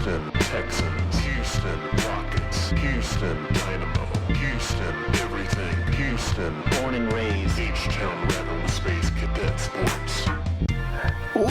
Houston Texans, Houston Rockets, Houston Dynamo, Houston everything, Houston born and raised, H-Town ran with Space Cadet Sports.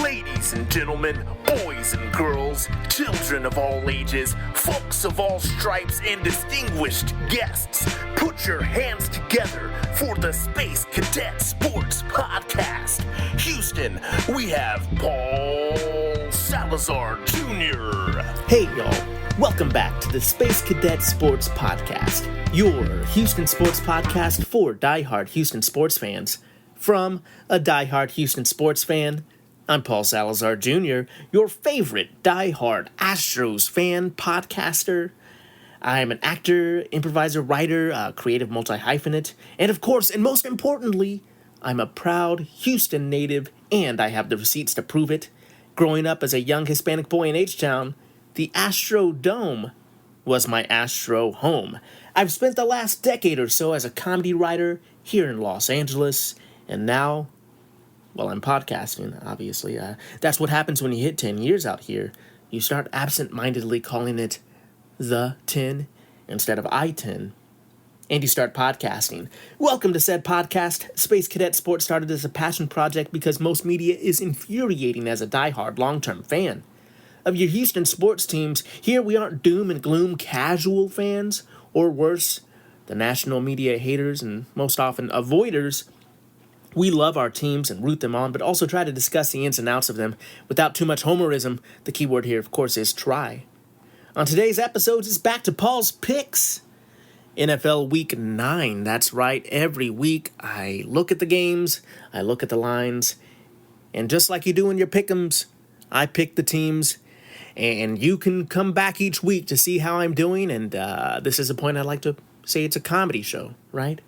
Ladies and gentlemen, boys and girls, children of all ages, folks of all stripes, and distinguished guests, put your hands together for the Space Cadet Sports Podcast. Houston, we have Paul Salazar Jr. Hey y'all, welcome back to the Space Cadet Sports Podcast, your Houston sports podcast for diehard Houston sports fans. From a diehard Houston sports fan, I'm Paul Salazar Jr., your favorite diehard Astros fan podcaster. I'm an actor, improviser, writer, creative multi-hyphenate, and of course, and most importantly, I'm a proud Houston native, and I have the receipts to prove it. Growing up as a young Hispanic boy in H-Town, the Astro Dome was my Astro home. I've spent the last decade or so as a comedy writer here in Los Angeles, and now, well, I'm podcasting, obviously. That's what happens when you hit 10 years out here. You start absent-mindedly calling it The 10 instead of I-10, and you start podcasting. Welcome to said podcast. Space Cadet Sports started as a passion project because most media is infuriating as a diehard long-term fan of your Houston sports teams. Here we aren't doom and gloom casual fans, or worse, the national media haters and most often avoiders. We love our teams and root them on, but also try to discuss the ins and outs of them without too much homerism. The key word here, of course, is try. On today's episode, it's back to Paul's picks. NFL Week 9, that's right. Every week, I look at the games, I look at the lines, and just like you do in your pick'ems, I pick the teams, and you can come back each week to see how I'm doing, and this is a point I'd like to say it's a comedy show, right?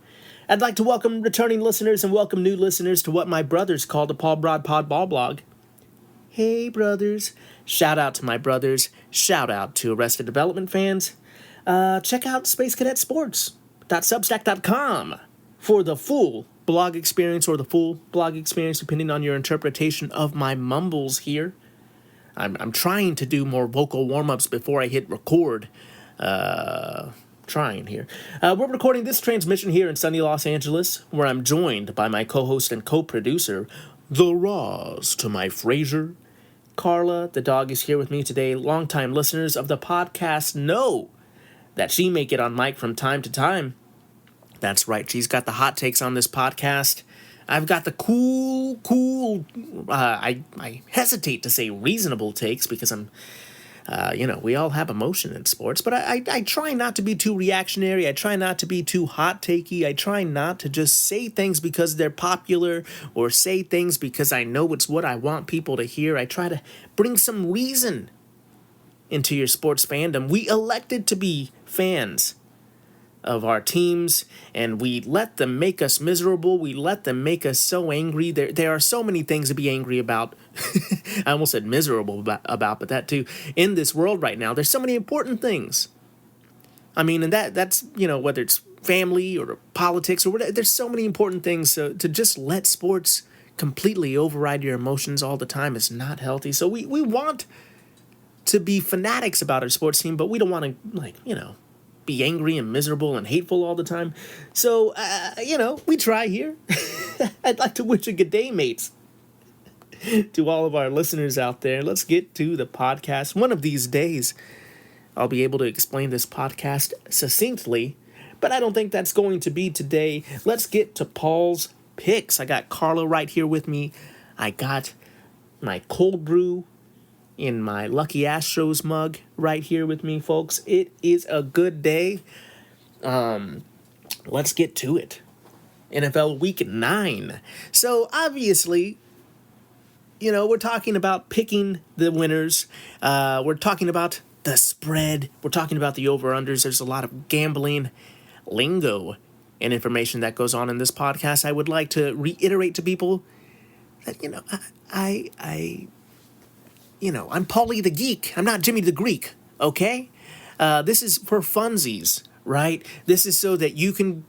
I'd like to welcome returning listeners and welcome new listeners to what my brothers call the Paul Broad Pod Ball Blog. Hey, brothers. Shout out to my brothers. Shout out to Arrested Development fans. Check out spacecadetsports.substack.com for the full blog experience, or the full blog experience, depending on your interpretation of my mumbles here. I'm trying to do more vocal warm-ups before I hit record. Trying here. We're recording this transmission here in sunny Los Angeles, where I'm joined by my co-host and co-producer, the Roz to my Frasier, Carla. The dog is here with me today. Longtime listeners of the podcast know that she may get on mic from time to time. That's right, she's got the hot takes on this podcast. I've got the cool, I hesitate to say reasonable takes because I'm we all have emotion in sports, but I try not to be too reactionary. I try not to be too hot takey. I try not to just say things because they're popular or say things because I know it's what I want people to hear. I try to bring some reason into your sports fandom. We elected to be fans of our teams, and we let them make us miserable. We let them make us so angry. There are so many things to be angry about. I almost said miserable about, but that too. In this world right now, there's so many important things. I mean, and that's, whether it's family or politics or whatever, there's so many important things. So to just let sports completely override your emotions all the time is not healthy. So we want to be fanatics about our sports team, but we don't want to, be angry and miserable and hateful all the time. So, we try here. I'd like to wish a good day, mates, to all of our listeners out there. Let's get to the podcast. One of these days, I'll be able to explain this podcast succinctly, but I don't think that's going to be today. Let's get to Paul's picks. I got Carla right here with me. I got my cold brew in my Lucky Astros mug right here with me, folks. It is a good day. Let's get to it. NFL Week 9. So, obviously, we're talking about picking the winners. We're talking about the spread. We're talking about the over-unders. There's a lot of gambling lingo and information that goes on in this podcast. I would like to reiterate to people that, I'm Paulie the Geek. I'm not Jimmy the Greek, okay? This is for funsies, right? This is so that you can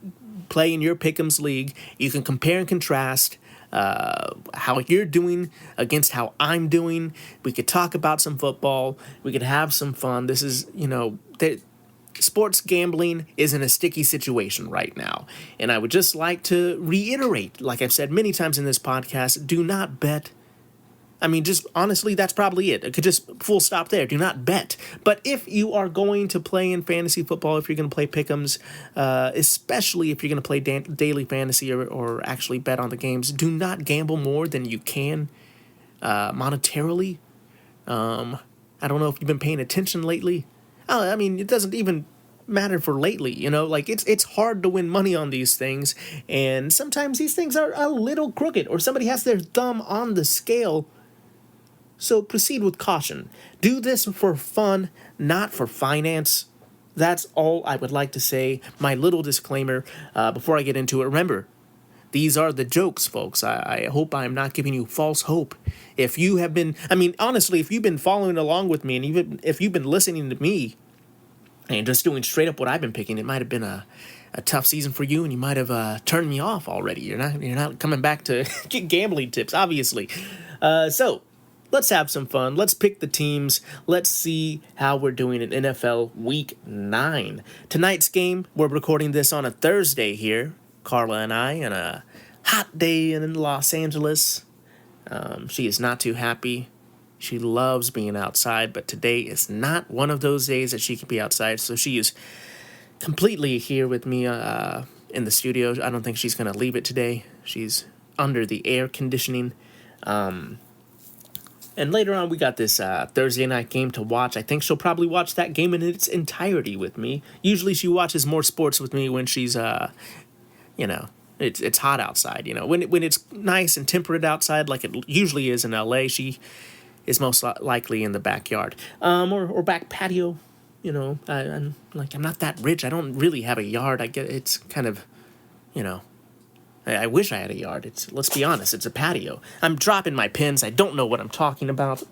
play in your Pick'ems league. You can compare and contrast how you're doing against how I'm doing. We could talk about some football. We could have some fun. This is, sports gambling is in a sticky situation right now. And I would just like to reiterate, like I've said many times in this podcast, do not bet. I mean, just honestly, that's probably it. It could just full stop there. Do not bet. But if you are going to play in fantasy football, if you're going to play pick'ems, especially if you're going to play daily fantasy or actually bet on the games, do not gamble more than you can monetarily. I don't know if you've been paying attention lately. I mean, it doesn't even matter for lately, it's hard to win money on these things, and sometimes these things are a little crooked, or somebody has their thumb on the scale. So proceed with caution. Do this for fun, not for finance. That's all I would like to say. My little disclaimer before I get into it. Remember, these are the jokes, folks. I hope I'm not giving you false hope. If you have been, honestly, if you've been following along with me, and even if you've been listening to me and just doing straight up what I've been picking, it might have been a tough season for you, and you might have turned me off already. You're not coming back to get gambling tips, obviously. So let's have some fun. Let's pick the teams. Let's see how we're doing in NFL Week 9. Tonight's game, we're recording this on a Thursday here, Carla and I, on a hot day in Los Angeles. She is not too happy. She loves being outside, but today is not one of those days that she can be outside, so she is completely here with me in the studio. I don't think she's going to leave it today. She's under the air conditioning. And later on, we got this Thursday night game to watch. I think she'll probably watch that game in its entirety with me. Usually she watches more sports with me when she's, it's hot outside. When it's nice and temperate outside, like it usually is in LA, she is most likely in the backyard or back patio. I'm not that rich. I don't really have a yard. I get it's kind of, I wish I had a yard. Let's be honest, it's a patio. I'm dropping my pins. I don't know what I'm talking about.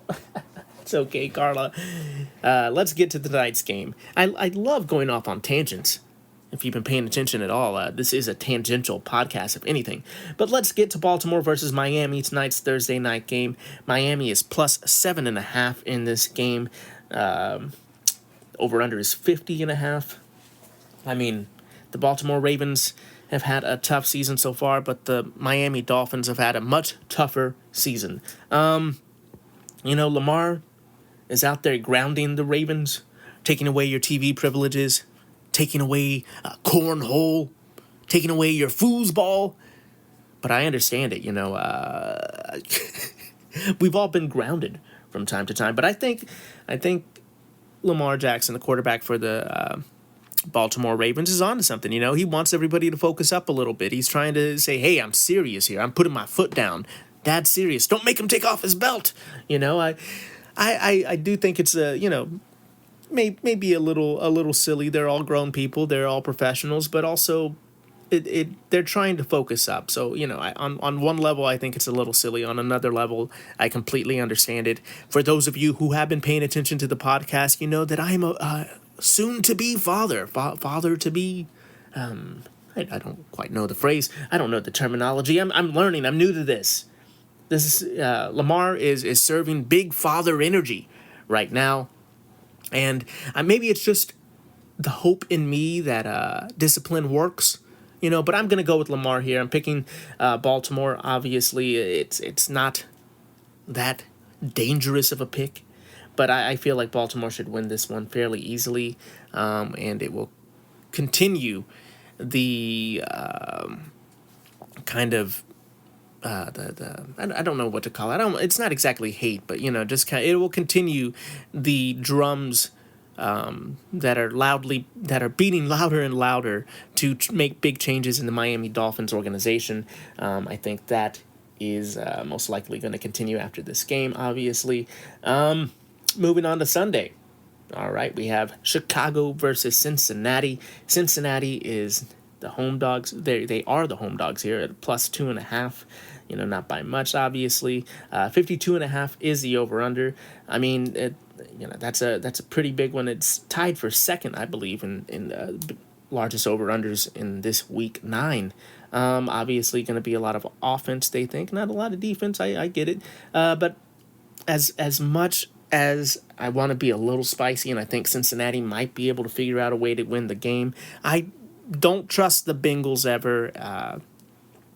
It's okay, Carla. Let's get to tonight's game. I love going off on tangents. If you've been paying attention at all, this is a tangential podcast, if anything. But let's get to Baltimore versus Miami, tonight's Thursday night game. Miami is plus 7.5 in this game. Over-under is 50.5. The Baltimore Ravens have had a tough season so far, but the Miami Dolphins have had a much tougher season. Lamar is out there grounding the Ravens, taking away your TV privileges, taking away cornhole, taking away your foosball. But I understand it, we've all been grounded from time to time. But I think Lamar Jackson, the quarterback for the Baltimore Ravens, is onto something. He wants everybody to focus up a little bit. He's trying to say, hey, I'm serious here. I'm putting my foot down. Dad's serious. Don't make him take off his belt. I do think it's maybe a little silly. They're all grown people. They're all professionals, but also they're trying to focus up. So, on one level, I think it's a little silly. On another level, I completely understand it. For those of you who have been paying attention to the podcast, you know that I'm a soon-to-be father-to-be. I don't quite know the phrase. I don't know the terminology. I'm learning. I'm new to this. This is Lamar is serving big father energy right now, and maybe it's just the hope in me that discipline works. But I'm gonna go with Lamar here. I'm picking Baltimore. Obviously, it's not that dangerous of a pick. But I feel like Baltimore should win this one fairly easily, and it will continue the kind of I don't know what to call it. It's not exactly hate, but it will continue the drums that are beating louder and louder to make big changes in the Miami Dolphins organization. I think that is most likely going to continue after this game. Obviously. Moving on to Sunday. All right, we have Chicago versus Cincinnati. Cincinnati is the home dogs. They are the home dogs here at plus 2.5. Not by much, obviously. 52.5 is the over/under. That's a pretty big one. It's tied for second, I believe, in largest over-unders in this week 9. Obviously going to be a lot of offense, they think, not a lot of defense. I get it. But as much as I want to be a little spicy, and I think Cincinnati might be able to figure out a way to win the game, I don't trust the Bengals ever.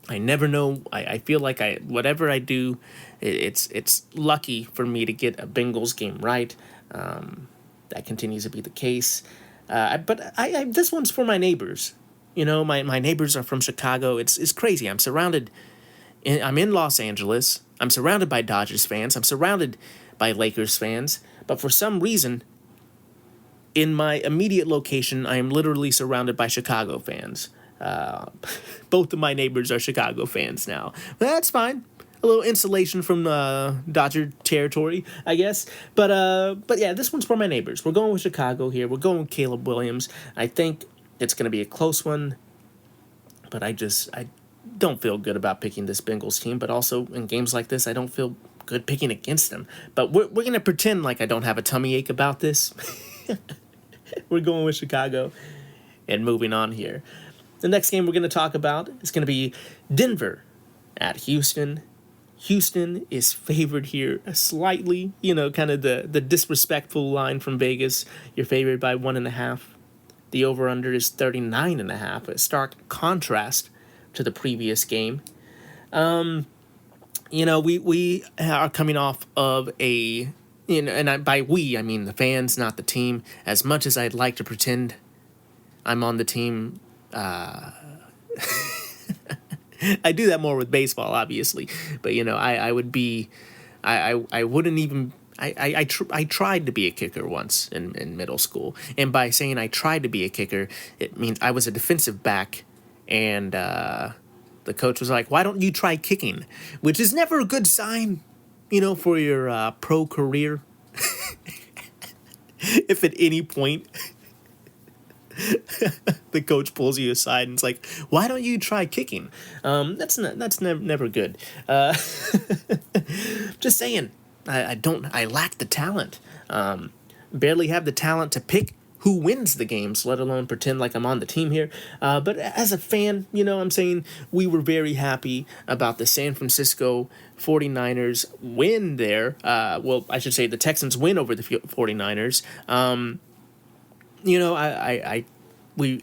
I never know. I feel like whatever I do, it's lucky for me to get a Bengals game right. That continues to be the case. But this one's for my neighbors. You know, my neighbors are from Chicago. It's crazy. I'm in Los Angeles. I'm surrounded by Dodgers fans. I'm surrounded by Lakers fans. But for some reason, in my immediate location, I am literally surrounded by Chicago fans. Both of my neighbors are Chicago fans now. That's fine. A little insulation from Dodger territory, I guess. But yeah, this one's for my neighbors. We're going with Chicago here. We're going with Caleb Williams. I think it's going to be a close one. But I don't feel good about picking this Bengals team. But also, in games like this, I don't feel good picking against them. But we're going to pretend like I don't have a tummy ache about this. We're going with Chicago and moving on here. The next game we're going to talk about is going to be Denver at Houston. Houston is favored here slightly, kind of the disrespectful line from Vegas. You're favored by 1.5. The over-under is 39.5, a stark contrast to the previous game. We are coming off of by we, I mean the fans, not the team. As much as I'd like to pretend I'm on the team, I do that more with baseball, obviously, but I would be, I wouldn't even. I tried to be a kicker once in middle school, and by saying I tried to be a kicker, it means I was a defensive back, and the coach was like, "Why don't you try kicking?" Which is never a good sign, for your pro career. If at any point the coach pulls you aside and it's like, "Why don't you try kicking?" That's never good. Just saying, I lack the talent. Barely have the talent to pick who wins the games, let alone pretend like I'm on the team here. But as a fan, I'm saying we were very happy about the San Francisco 49ers win there. I should say the Texans win over the 49ers.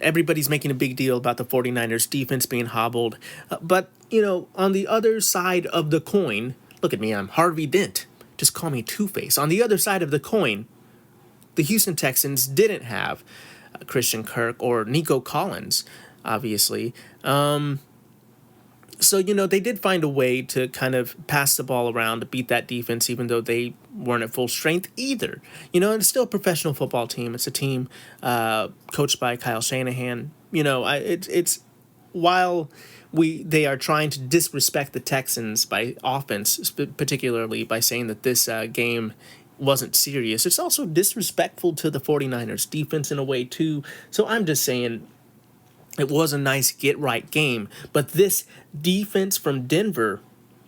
Everybody's making a big deal about the 49ers defense being hobbled. But on the other side of the coin, look at me, I'm Harvey Dent. Just call me Two-Face. On the other side of the coin, the Houston Texans didn't have Christian Kirk or Nico Collins, obviously. So, they did find a way to kind of pass the ball around to beat that defense, even though they weren't at full strength either. And it's still a professional football team. It's a team coached by Kyle Shanahan. It's while they are trying to disrespect the Texans by offense, particularly by saying that this game wasn't serious, it's also disrespectful to the 49ers defense in a way too. So I'm just saying it was a nice get-right game, but this defense from Denver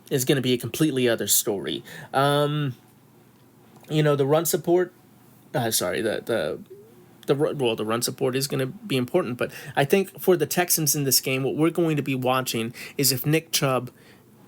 is going to be a completely other story. The run support, the run support is going to be important, but I think for the Texans in this game, what we're going to be watching is if Nick Chubb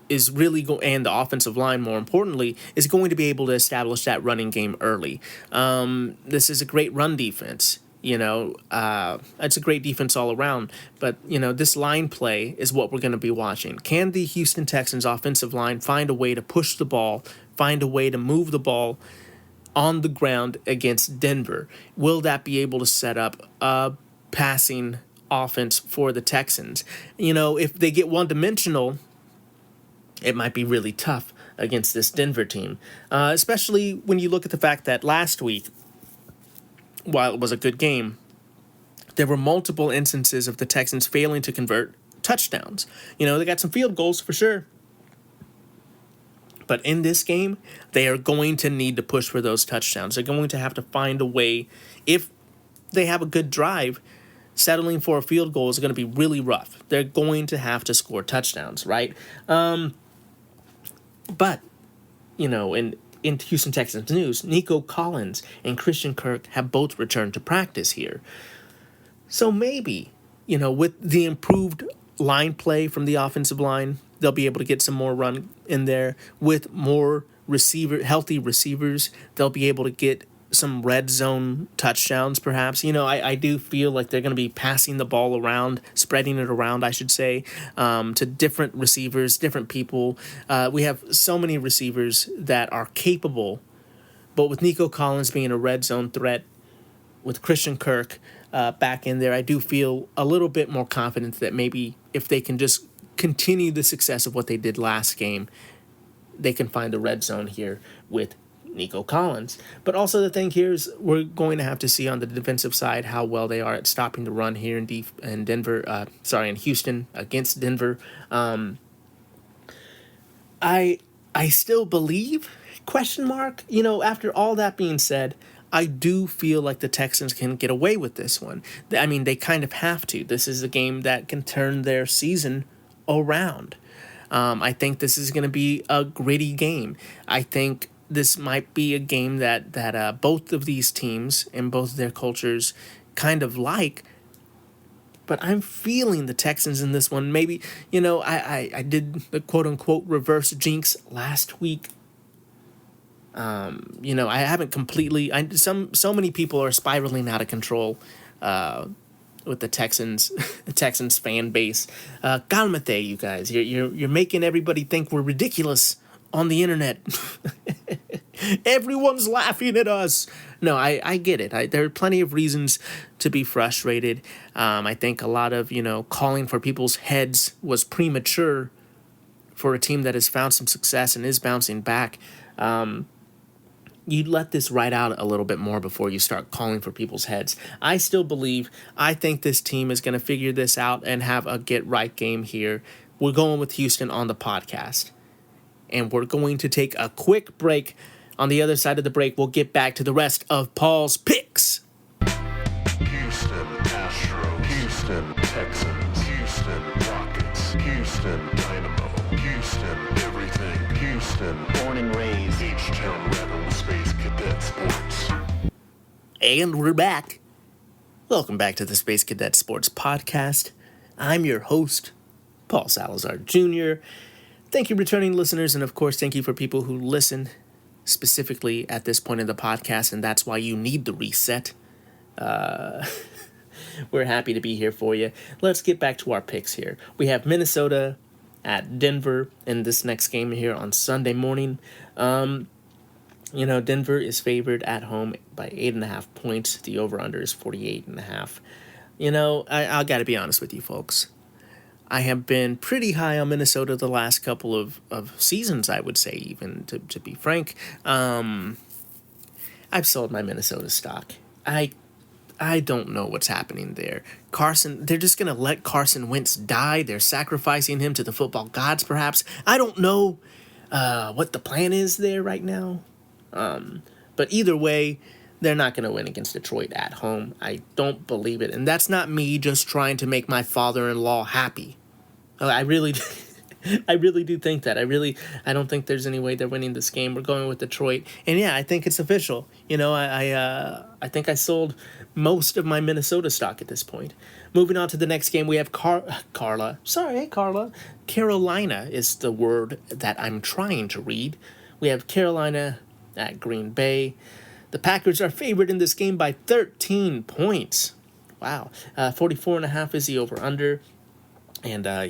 is really and the offensive line, more importantly, is going to be able to establish that running game early. This is a great run defense. It's a great defense all around, but this line play is what we're going to be watching. Can the Houston Texans offensive line find a way to push the ball, find a way to move the ball on the ground against Denver? Will that be able to set up a passing offense for the Texans? If they get one-dimensional, it might be really tough against this Denver team, especially when you look at the fact that last week, while it was a good game, there were multiple instances of the Texans failing to convert touchdowns. They got some field goals for sure. But in this game, they are going to need to push for those touchdowns. They're going to have to find a way. If they have a good drive, settling for a field goal is going to be really rough. They're going to have to score touchdowns, right? But, in Houston Texans news, Nico Collins and Christian Kirk have both returned to practice here. So maybe, with the improved line play from the offensive line, they'll be able to get some more run in there. With more healthy receivers, they'll be able to get some red zone touchdowns, perhaps. I do feel like they're going to be passing the ball around, spreading it around, I should say, to different receivers, different people. We have so many receivers that are capable, but with Nico Collins being a red zone threat, with Christian Kirk back in there, I do feel a little bit more confident that maybe if they can just continue the success of what they did last game, they can find the red zone here with Nico Collins. But also the thing here is we're going to have to see on the defensive side how well they are at stopping the run here in Houston against Denver. I still believe, ? After all that being said, I do feel like the Texans can get away with this one. I mean, they kind of have to. This is a game that can turn their season around. I think this is going to be a gritty game. I think this might be a game that both of these teams and both of their cultures kind of like. But I'm feeling the Texans in this one. Maybe, I did the quote-unquote reverse jinx last week. I haven't completely. So many people are spiraling out of control with the Texans fan base. Calmate, you guys. You're making everybody think we're ridiculous on the internet. Everyone's laughing at us. No, I get it. There are plenty of reasons to be frustrated. I think a lot of calling for people's heads was premature for a team that has found some success and is bouncing back. You let this ride out a little bit more before you start calling for people's heads. I think this team is going to figure this out and have a get-right game here. We're going with Houston on the podcast. And we're going to take a quick break. On the other side of the break, we'll get back to the rest of Paul's picks. Houston Astros, Houston Texans, Houston Rockets, Houston Dynamo, Houston everything, Houston born and raised, H-Town Rebel Space Cadet Sports. And we're back. Welcome back to the Space Cadet Sports Podcast. I'm your host, Paul Salazar Jr. Thank you, returning listeners, and of course, thank you for people who listen specifically at this point in the podcast, and that's why you need the reset. We're happy to be here for you. Let's get back to our picks here. We have Minnesota at Denver in this next game here on Sunday morning. Denver is favored at home by 8.5 points. The over-under is 48.5. I got to be honest with you folks. I have been pretty high on Minnesota the last couple of seasons, I would say, even, to be frank. I've sold my Minnesota stock. I don't know what's happening there. They're just going to let Carson Wentz die. They're sacrificing him to the football gods, perhaps. I don't know what the plan is there right now. But either way, they're not going to win against Detroit at home. I don't believe it. And that's not me just trying to make my father-in-law happy. I really do think that. I don't think there's any way they're winning this game. We're going with Detroit. And yeah, I think it's official. I think I sold most of my Minnesota stock at this point. Moving on to the next game, we have Carla. Sorry, Carla. Carolina is the word that I'm trying to read. We have Carolina at Green Bay. The Packers are favored in this game by 13 points. Wow. 44.5 is the over-under. And, I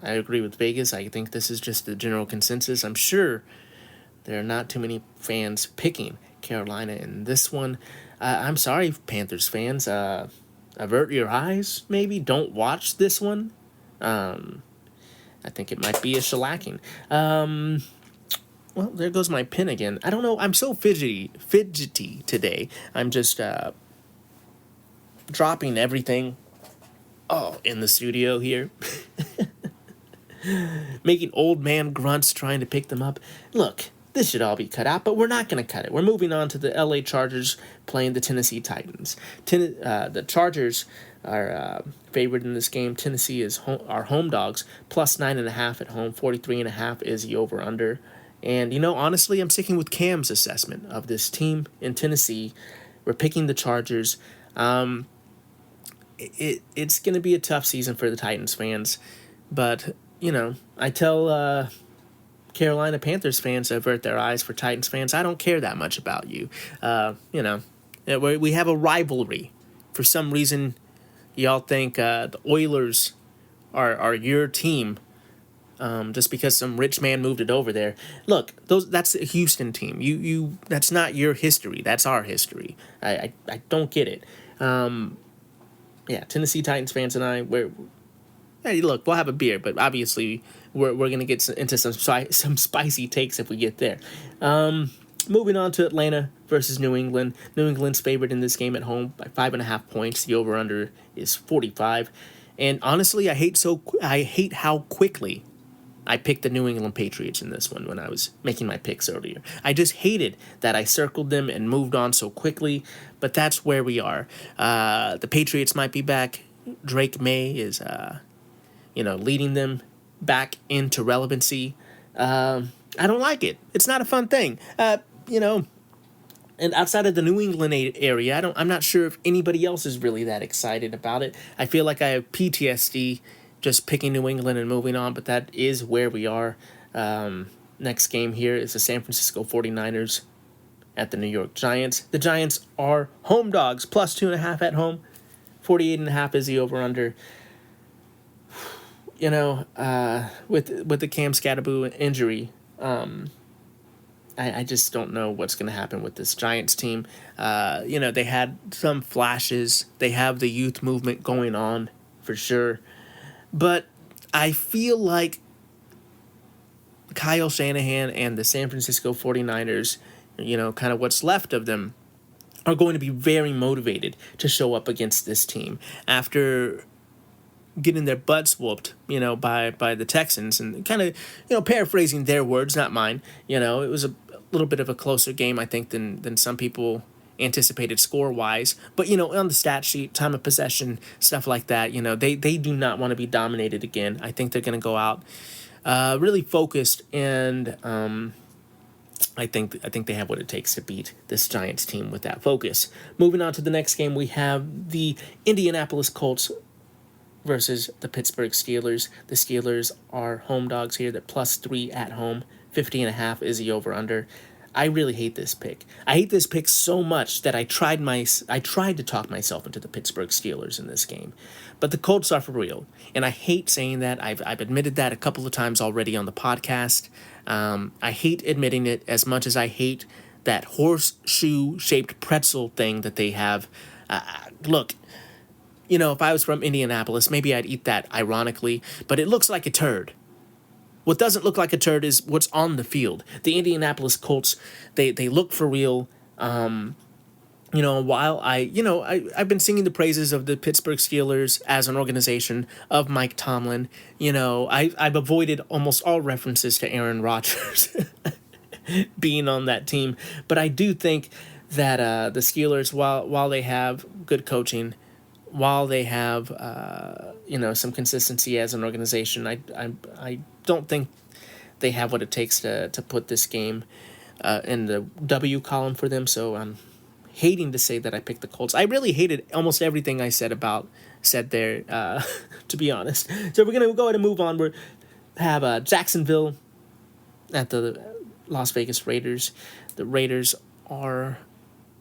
agree with Vegas. I think this is just the general consensus. I'm sure there are not too many fans picking Carolina in this one. I'm sorry, Panthers fans. Avert your eyes, maybe. Don't watch this one. I think it might be a shellacking. Well, there goes my pen again. I don't know. I'm so fidgety today. I'm just dropping everything in the studio here. Making old man grunts trying to pick them up. Look, this should all be cut out, but we're not going to cut it. We're moving on to the LA Chargers playing the Tennessee Titans. The Chargers are favored in this game. Tennessee is our home dogs, plus 9.5 at home. 43.5 is the over-under. And, honestly, I'm sticking with Cam's assessment of this team in Tennessee. We're picking the Chargers. it's going to be a tough season for the Titans fans, but I tell Carolina Panthers fans to avert their eyes. For Titans fans, I don't care that much about you. We have a rivalry. For some reason, y'all think the Oilers are your team. Just because some rich man moved it over there. Look, that's a Houston team. You that's not your history. That's our history. I don't get it. Tennessee Titans fans and look, we'll have a beer, but obviously we're gonna get into some spicy takes if we get there. Moving on to Atlanta versus New England. New England's favored in this game at home by 5.5 points. The over/under is 45. And honestly, I hate how quickly I picked the New England Patriots in this one when I was making my picks earlier. I just hated that I circled them and moved on so quickly, but that's where we are. The Patriots might be back. Drake May is, leading them back into relevancy. I don't like it. It's not a fun thing. And outside of the New England area, I'm not sure if anybody else is really that excited about it. I feel like I have PTSD just picking New England and moving on, but that is where we are. Next game here is the San Francisco 49ers at the New York Giants. The Giants are home dogs, plus 2.5 at home. 48.5 is the over/under. With the Cam Scatterboo injury, I just don't know what's going to happen with this Giants team. They had some flashes. They have the youth movement going on for sure. But I feel like Kyle Shanahan and the San Francisco 49ers, kind of what's left of them, are going to be very motivated to show up against this team after getting their butts whooped, by the Texans, and kind of, paraphrasing their words, not mine. It was a little bit of a closer game, I think, than some people anticipated score-wise. But, on the stat sheet, time of possession, stuff like that, they do not want to be dominated again. I think they're going to go out really focused, and I think they have what it takes to beat this Giants team with that focus. Moving on to the next game, we have the Indianapolis Colts versus the Pittsburgh Steelers. The Steelers are home dogs here. They're +3 at home. 50.5 is the over/under. I really hate this pick. I hate this pick so much that I tried to talk myself into the Pittsburgh Steelers in this game. But the Colts are for real. And I hate saying that. I've admitted that a couple of times already on the podcast. I hate admitting it as much as I hate that horseshoe-shaped pretzel thing that they have. Look, if I was from Indianapolis, maybe I'd eat that ironically, but it looks like a turd. What doesn't look like a turd is what's on the field. The Indianapolis Colts, they look for real. While I've been singing the praises of the Pittsburgh Steelers as an organization, of Mike Tomlin, I've avoided almost all references to Aaron Rodgers being on that team. But I do think that the Steelers, while they have good coaching, while they have some consistency as an organization, I don't think they have what it takes to put this game in the W column for them. So I'm hating to say that I picked the Colts. I really hated almost everything I said there, to be honest. So we're gonna go ahead and move on. We have Jacksonville at the Las Vegas Raiders. The Raiders are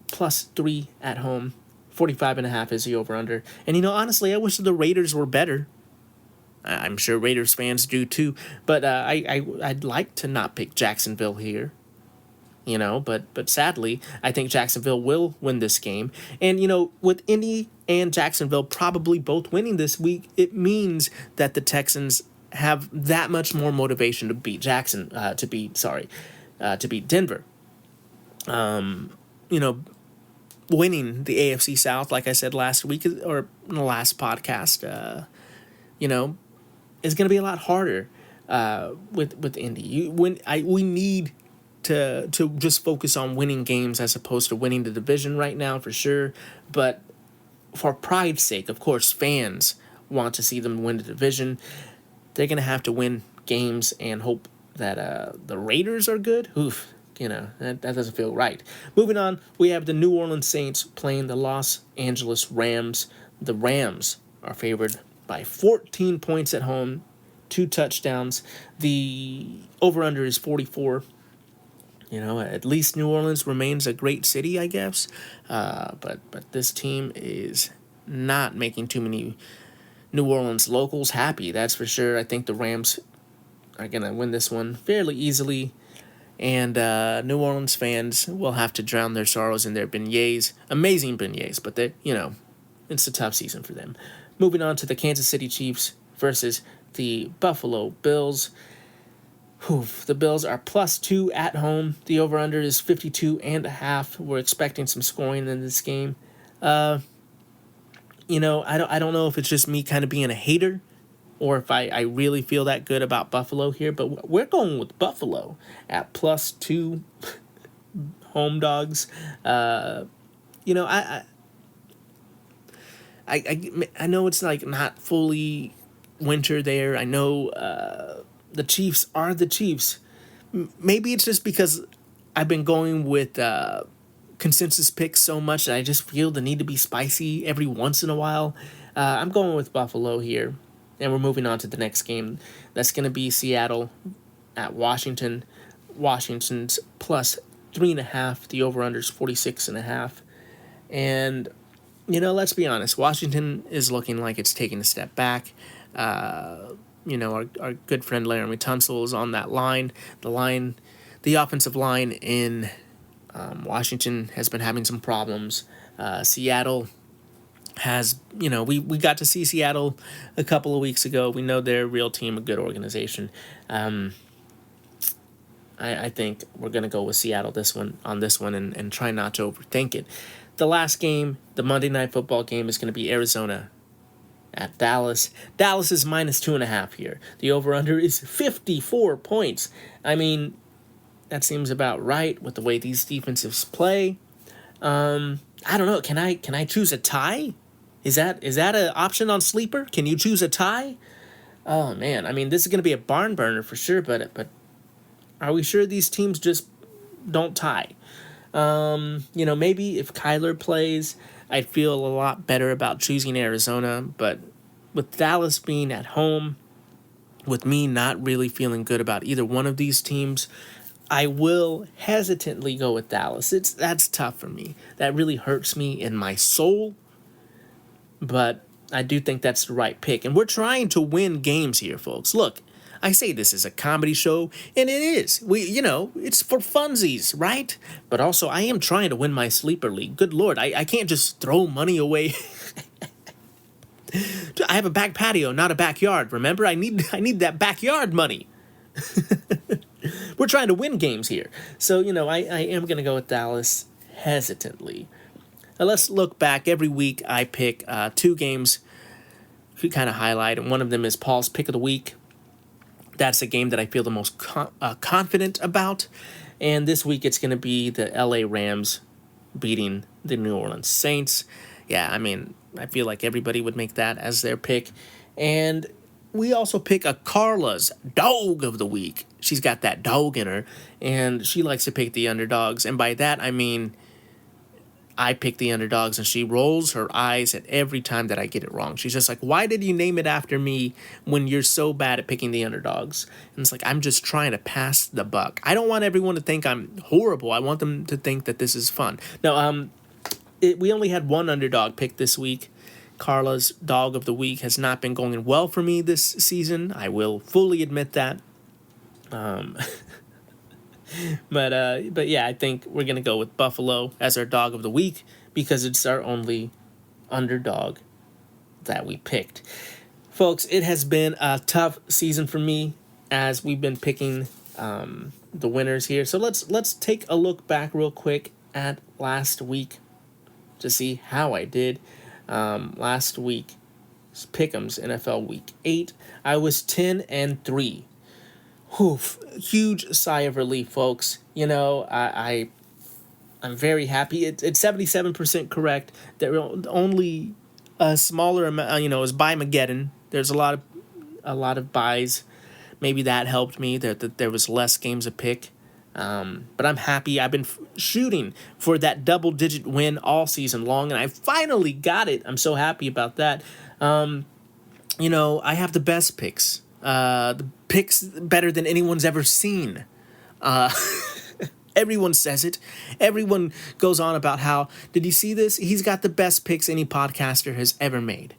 +3 at home. 45.5 is the over/under. And, honestly, I wish the Raiders were better. I'm sure Raiders fans do too. But I'd like to not pick Jacksonville here. But sadly, I think Jacksonville will win this game. And, with Indy and Jacksonville probably both winning this week, it means that the Texans have that much more motivation to beat Denver. Winning the AFC South, like I said last week or in the last podcast, is going to be a lot harder with Indy. We need to just focus on winning games as opposed to winning the division right now for sure. But for pride's sake, of course, fans want to see them win the division. They're going to have to win games and hope that the Raiders are good. Oof. That doesn't feel right. Moving on, we have the New Orleans Saints playing the Los Angeles Rams. The Rams are favored by 14 points at home, 2 touchdowns. The over-under is 44. At least New Orleans remains a great city, I guess. But this team is not making too many New Orleans locals happy, that's for sure. I think the Rams are going to win this one fairly easily. And New Orleans fans will have to drown their sorrows in their beignets. Amazing beignets, but it's a tough season for them. Moving on to the Kansas City Chiefs versus the Buffalo Bills. The Bills are +2 at home. The over-under is 52.5. We're expecting some scoring in this game. I don't know if it's just me kind of being a hater or if I really feel that good about Buffalo here, but we're going with Buffalo at +2 home dogs. I know it's like not fully winter there. I know the Chiefs are the Chiefs. Maybe it's just because I've been going with consensus picks so much that I just feel the need to be spicy every once in a while. I'm going with Buffalo here, and we're moving on to the next game. That's going to be Seattle at Washington. Washington's +3.5. The over-under is 46.5. And, let's be honest. Washington is looking like it's taking a step back. Our good friend Laramie Tunsil is on that line. The offensive line in Washington has been having some problems. Seattle has, we got to see Seattle a couple of weeks ago. We know they're a real team, a good organization. I think we're going to go with Seattle on this one and try not to overthink it. The last game, the Monday Night Football game, is going to be Arizona at Dallas. Dallas is -2.5 here. The over-under is 54 points. I mean, that seems about right with the way these defenses play. I don't know. Can I choose a tie? Is that an option on Sleeper? Can you choose a tie? Oh man, I mean, this is going to be a barn burner for sure. But are we sure these teams just don't tie? Maybe if Kyler plays, I'd feel a lot better about choosing Arizona, but with Dallas being at home, with me not really feeling good about either one of these teams, I will hesitantly go with Dallas. That's tough for me. That really hurts me in my soul, but I do think that's the right pick. And we're trying to win games here, folks. Look, I say this is a comedy show, and it is. It's for funsies, right? But also, I am trying to win my sleeper league. Good Lord, I can't just throw money away. I have a back patio, not a backyard. Remember, I need that backyard money. We're trying to win games here. So, I am going to go with Dallas hesitantly. Now, let's look back. Every week, I pick 2 games to kind of highlight, and one of them is Paul's Pick of the Week. That's a game that I feel the most confident about. And this week it's going to be the LA Rams beating the New Orleans Saints. Yeah, I mean, I feel like everybody would make that as their pick. And we also pick a Carla's Dog of the Week. She's got that dog in her, and she likes to pick the underdogs. And by that, I mean I pick the underdogs, and she rolls her eyes at every time that I get it wrong. She's just like, why did you name it after me when you're so bad at picking the underdogs? And it's like, I'm just trying to pass the buck. I don't want everyone to think I'm horrible. I want them to think that this is fun. Now, we only had one underdog pick this week. Carla's Dog of the Week has not been going well for me this season. I will fully admit that. But yeah, I think we're going to go with Buffalo as our Dog of the Week because it's our only underdog that we picked. Folks, it has been a tough season for me as we've been picking the winners here. So let's take a look back real quick at last week to see how I did. Last week, Pick'em's NFL Week 8, I was 10-3. Huge sigh of relief, folks. I'm very happy. It's 77% correct. There were only a smaller amount. It was by Mageddon. There's a lot of buys. Maybe that helped me. That there was less games to pick. But I'm happy. I've been shooting for that double-digit win all season long, and I finally got it. I'm so happy about that. I have the best picks. The picks better than anyone's ever seen. Everyone says it. Everyone goes on about how, did you see this? He's got the best picks any podcaster has ever made.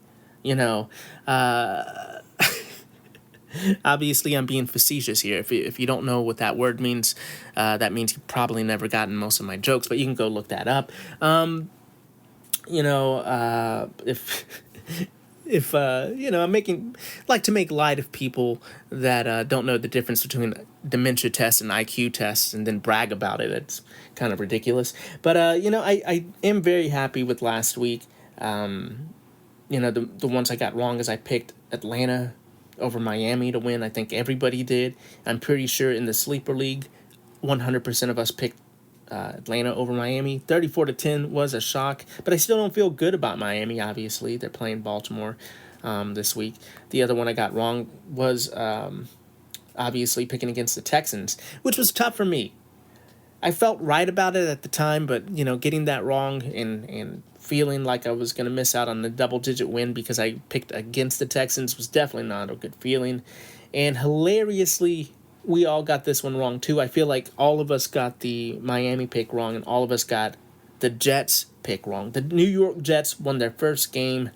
Obviously, I'm being facetious here. If you don't know what that word means, that means you've probably never gotten most of my jokes, but you can go look that up. If I'm like to make light of people that don't know the difference between dementia tests and IQ tests and then brag about it. It's kind of ridiculous. But, I am very happy with last week. The ones I got wrong is I picked Atlanta over Miami to win. I think everybody did. I'm pretty sure in the Sleeper League, 100% of us picked Atlanta over Miami. 34-10 was a shock, but I still don't feel good about Miami, obviously. They're playing Baltimore this week. The other one I got wrong was obviously picking against the Texans, which was tough for me. I felt right about it at the time, but, getting that wrong and feeling like I was going to miss out on the double-digit win because I picked against the Texans was definitely not a good feeling. And hilariously, we all got this one wrong, too. I feel like all of us got the Miami pick wrong, and all of us got the Jets pick wrong. The New York Jets won their first game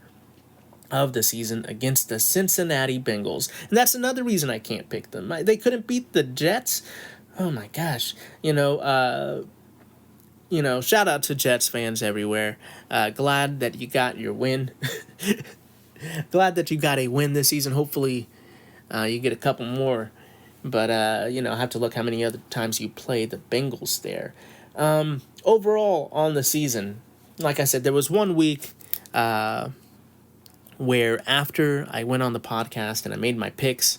of the season against the Cincinnati Bengals. And that's another reason I can't pick them. They couldn't beat the Jets. Oh, my gosh. Shout out to Jets fans everywhere. Glad that you got your win. Glad that you got a win this season. Hopefully, you get a couple more. But, I have to look how many other times you play the Bengals there. Overall, on the season, like I said, there was 1 week where after I went on the podcast and I made my picks,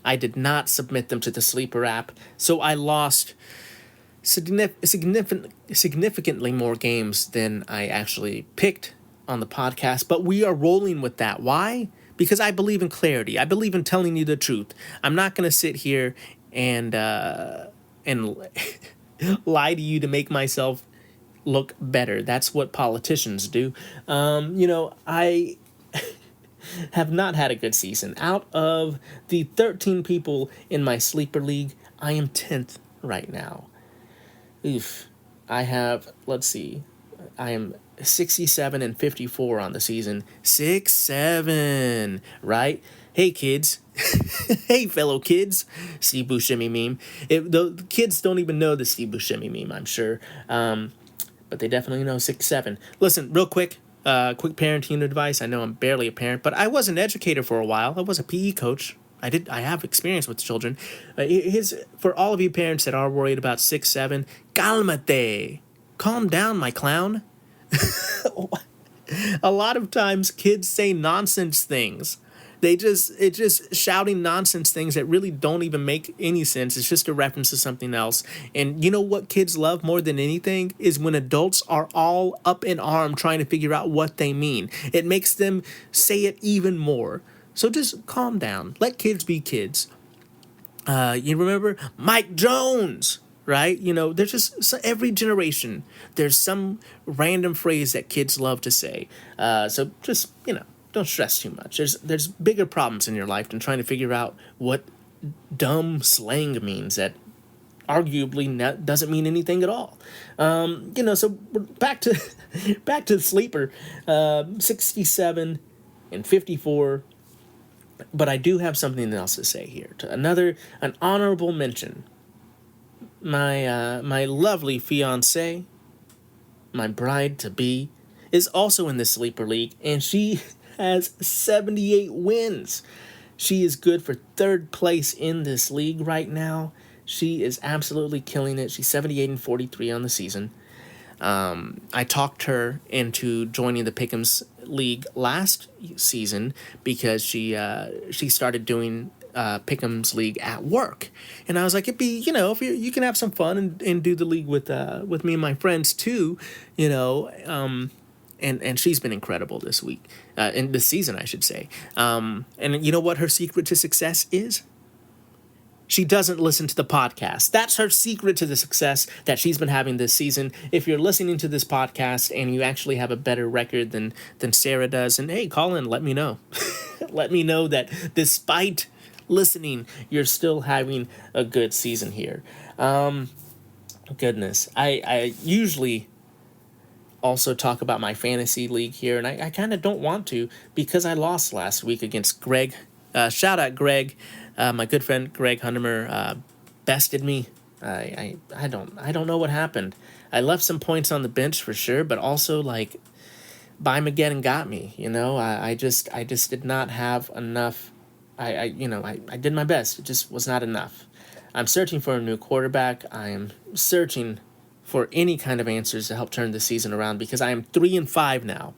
I did not submit them to the Sleeper app. So I lost significantly more games than I actually picked on the podcast. But we are rolling with that. Why? Because I believe in clarity. I believe in telling you the truth. I'm not going to sit here and lie to you to make myself look better. That's what politicians do. I have not had a good season. Out of the 13 people in my Sleeper League, I am 10th right now. Oof. I am 67 and 54 on the season. 6-7, right? Hey, kids. Hey, fellow kids. Steve Buscemi meme. The kids don't even know the Steve Buscemi meme, I'm sure. But they definitely know 6-7. Listen, real quick. Quick parenting advice. I know I'm barely a parent, but I was an educator for a while. I was a PE coach. I have experience with children. For all of you parents that are worried about 6-7, calmate. Calm down, my clown. A lot of times kids say nonsense things. It's just shouting nonsense things that really don't even make any sense. It's just a reference to something else. And you know what kids love more than anything is when adults are all up in arm trying to figure out what they mean. It makes them say it even more. So just calm down. Let kids be kids. You remember Mike Jones, right? There's just every generation, there's some random phrase that kids love to say. So just, don't stress too much. There's bigger problems in your life than trying to figure out what dumb slang means that arguably doesn't mean anything at all. So back to the Sleeper, 67 and 54. But I do have something else to say here. An honorable mention. My lovely fiancée, my bride-to-be, is also in the Sleeper League, and she has 78 wins. She is good for third place in this league right now. She is absolutely killing it. She's 78 and 43 on the season. I talked her into joining the Pick'ems League last season because she started doing Pick'ems League at work, and I was like, it'd be if you can have some fun and do the league with me and my friends too, and she's been incredible this week, in this season I should say. And you know what her secret to success is? She doesn't listen to the podcast. That's her secret to the success that she's been having this season. If you're listening to this podcast and you actually have a better record than Sarah does, and hey, call in, let me know. Let me know that despite listening, you're still having a good season here. Goodness. I usually also talk about my fantasy league here, and I kind of don't want to because I lost last week against Greg. Shout out Greg. My good friend Greg Hundemer bested me. I don't know what happened. I left some points on the bench for sure, but also like Bymageddon got me. You know, I just did not have enough. I did my best. It just was not enough. I'm searching for a new quarterback. I am searching for any kind of answers to help turn the season around because I am 3-5 now.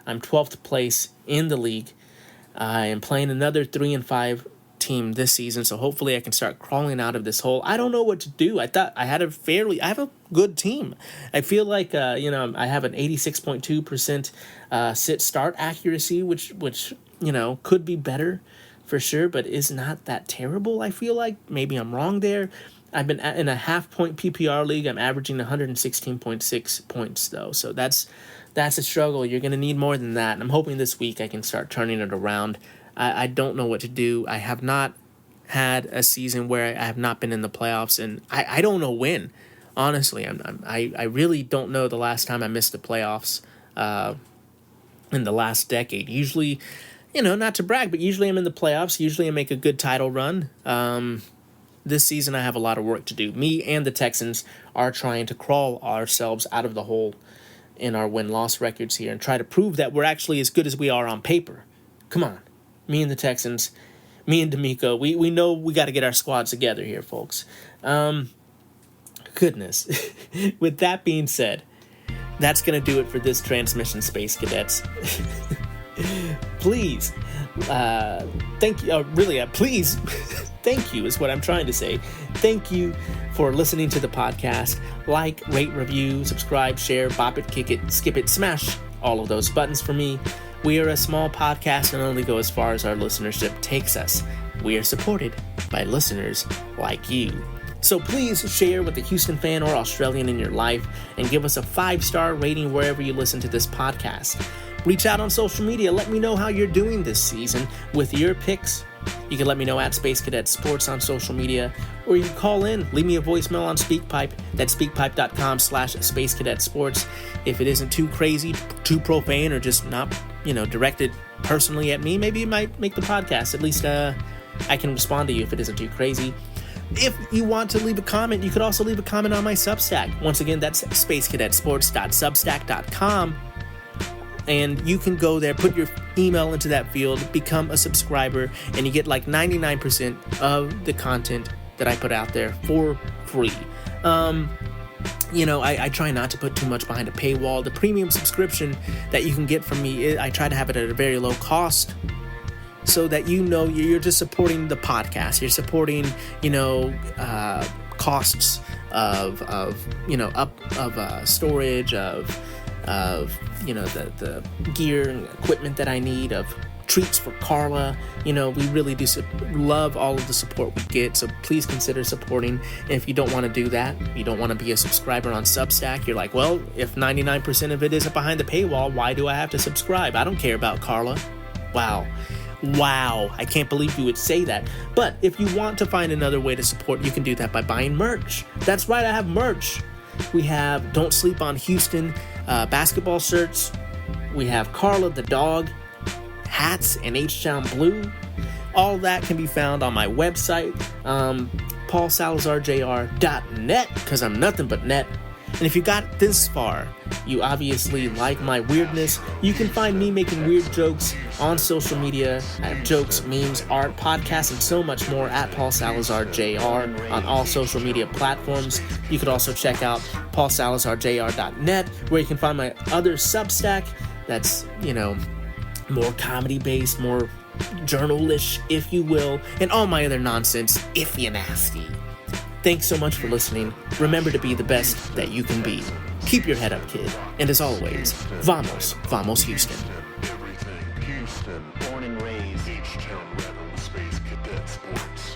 I'm 12th place in the league. I am playing another 3-5 team this season, so hopefully I can start crawling out of this hole. I don't know what to do. I thought I have a good team. I feel like I have an 86.2% sit start accuracy, which could be better for sure, but is not that terrible. I feel like maybe I'm wrong there. I've been in a half-point PPR league. I'm averaging 116.6 points though, so that's a struggle. You're going to need more than that. I'm hoping this week I can start turning it around. I don't know what to do. I have not had a season where I have not been in the playoffs, and I don't know when. Honestly, I really don't know the last time I missed the playoffs in the last decade. Usually, not to brag, but usually I'm in the playoffs. Usually I make a good title run. This season I have a lot of work to do. Me and the Texans are trying to crawl ourselves out of the hole in our win-loss records here and try to prove that we're actually as good as we are on paper. Come on. Me and the Texans, me and D'Amico, we know we got to get our squads together here, folks. Goodness. With that being said, that's going to do it for this transmission, Space Cadets. Please, thank you. Please, thank you is what I'm trying to say. Thank you for listening to the podcast. Like, rate, review, subscribe, share, bop it, kick it, skip it, smash all of those buttons for me. We are a small podcast and only go as far as our listenership takes us. We are supported by listeners like you. So please share with a Houston fan or Australian in your life and give us a 5-star rating wherever you listen to this podcast. Reach out on social media. Let me know how you're doing this season with your picks. You can let me know at Space Cadet Sports on social media, or you can call in, leave me a voicemail on SpeakPipe. That's speakpipe.com/Space Cadet Sports. If it isn't too crazy, too profane, or just not, directed personally at me, maybe you might make the podcast. At least I can respond to you if it isn't too crazy. If you want to leave a comment, you could also leave a comment on my Substack. Once again, that's spacecadetsports.substack.com. And you can go there, put your email into that field, become a subscriber, and you get like 99% of the content that I put out there for free. I try not to put too much behind a paywall. The premium subscription that you can get from me, I try to have it at a very low cost so that you're just supporting the podcast. You're supporting, costs of storage, of the gear and equipment that I need, of treats for Carla. We really do love all of the support we get, so please consider supporting. And if you don't want to do that, you don't want to be a subscriber on Substack, you're like, well, if 99% of it isn't behind the paywall, why do I have to subscribe? I don't care about Carla. Wow, I can't believe you would say that. But if you want to find another way to support, you can do that by buying merch. That's right, I have merch. We have Don't Sleep on Houston basketball shirts. We have Carla the dog hats and H-Town Blue. All that can be found on my website, paulsalazarjr.net, because I'm nothing but net. And if you got this far, you obviously like my weirdness. You can find me making weird jokes on social media. I have jokes, memes, art, podcasts, and so much more at paulsalazarjr on all social media platforms. You could also check out paulsalazarjr.net, where you can find my other Substack that's, more comedy-based, more journal-ish, if you will, and all my other nonsense, if you're nasty. Thanks so much for listening. Remember to be the best that you can be. Keep your head up, kid. And as always, vamos Houston. Everything Houston, born and raised, H-Town Rebel, Space Cadet Sports.